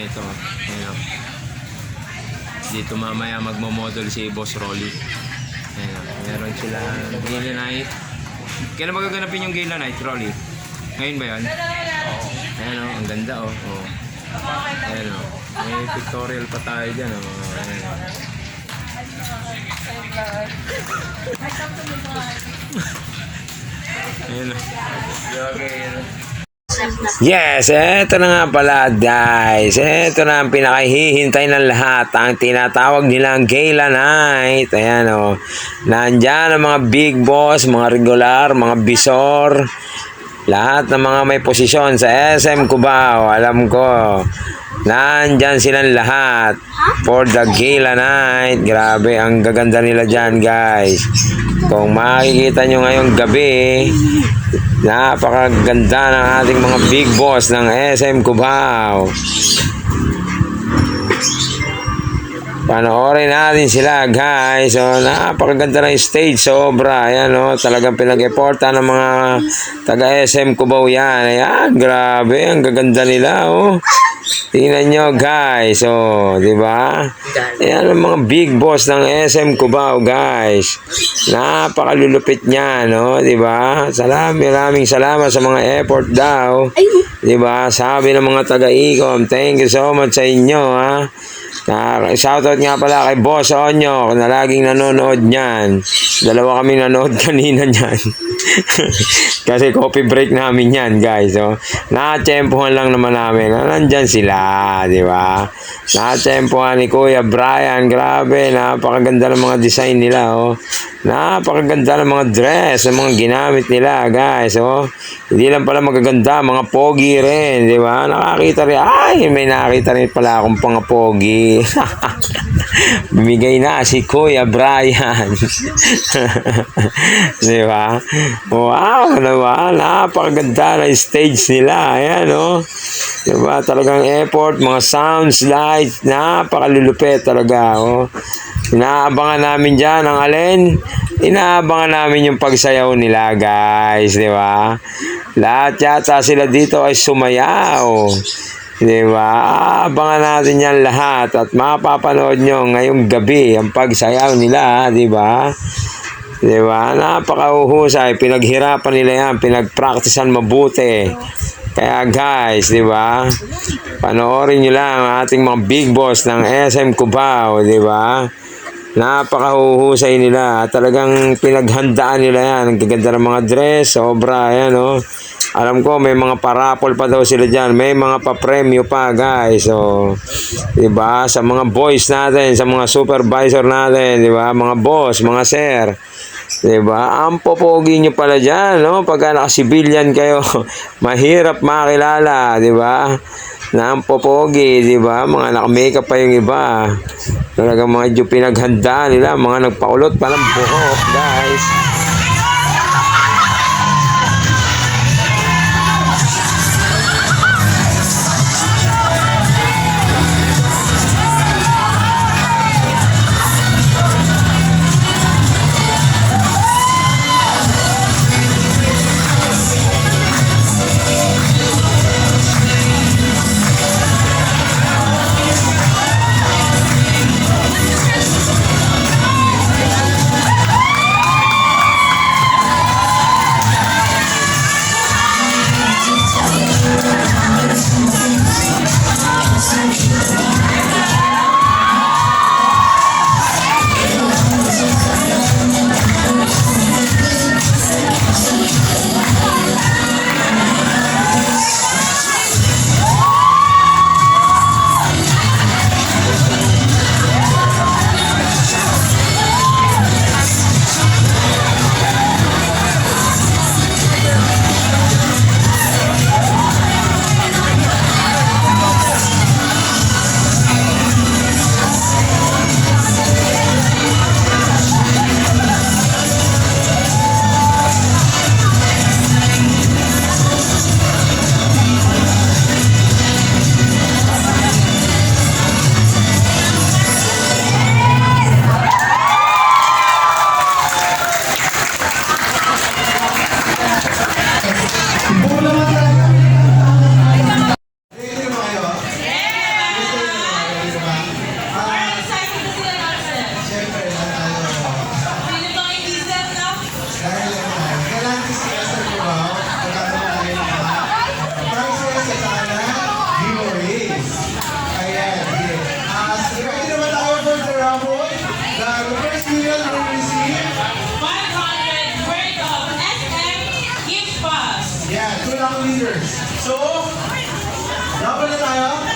ito. Ayan o. Dito mamaya magmo-model si Boss Rolly. Ayan o. Meron sila Gala Night. Kailan magaganapin yung Gala Night, Rolly? Ngayon ba yan? Oo. Ayan o. Ang ganda o. Oh. Ayan o. May pictorial pa tayo dyan o. Ayan o. Ayan o. Yes, eto na nga pala guys. Eto na ang pinakahihintay ng lahat. Ang tinatawag nilang Gala Night. Ayan o. Nandyan ang mga big boss, mga regular, mga bisor. Lahat ng mga may posisyon sa SM Cubao. Alam ko. Nandyan silang lahat. For the Gala Night. Grabe, ang gaganda nila dyan guys. Kung makikita nyo ngayong gabi, napakaganda ng ating mga big boss ng SM Cubao. Panoorin natin sila guys. So, napakaganda ng stage. Sobra. Ayan o. Talagang pinag-eporta ng mga taga SM Cubao yan. Ayan. Grabe. Ang gaganda nila o. Tingnan nyo guys. O. Diba? Ayan ang mga big boss ng SM Cubao guys. Napakalulupit niya. No? Diba? Maraming salamat sa mga effort daw. Diba? Sabi ng mga taga-Ecom. Thank you so much sa inyo ha. Shoutout nga pala kay Boss Onyo na laging nanonood niyan. Dalawa kami nanood kanina niyan. Kasi coffee break namin yan guys. So, nakatsempohan lang naman namin. Nandyan sila, di ba? Nakatsempohan ni Kuya Brian. Grabe, napakaganda ng mga design nila. Oh. Napakaganda ng mga dress, ng mga ginamit nila guys. Oh. Hindi lang pala magaganda, mga pogi rin, di ba? Nakakita rin, ay, may nakakita rin pala akong mga pogi. Bumigay na si Kuya Brian. Di ba? Wow, diba? Napakaganda na stage nila. Ayan, oh. Diba? Talagang effort, mga sounds, lights, napakalulupit talaga, oh. Inaabangan namin dyan ang alin. Inaabangan namin yung pagsayaw nila, guys. Di ba? Lahat yata sila dito ay sumayaw. Di ba? Abangan natin yan lahat. At mapapanood nyo ngayong gabi ang pagsayaw nila. Di ba? Di ba? Napakauhusay. Pinaghirapan nila yan. Pinagpraktisan mabuti. Kaya guys, di ba? Panoorin nyo lang ang ating mga big boss ng SM Cubao. Di ba? Napakahuhusay nila. Talagang pinaghandaan nila yan. Ang gaganda ng mga dress. Sobra. Ayan, oh. Alam ko, may mga parapol pa daw sila dyan. May mga papremyo pa, guys. So, diba? Sa mga boys natin, sa mga supervisor natin, diba? Mga boss, mga sir. Diba? Ang popogi nyo pala dyan, no? Pagka naka-civilian kayo, mahirap makilala, diba? Na ang popogi, diba? Mga naka-makeup pa yung iba. Talagang mga pinaghandaan nila, mga nagpaulot pa ng buhok, guys. Wala akong leader. So, laban na tayo.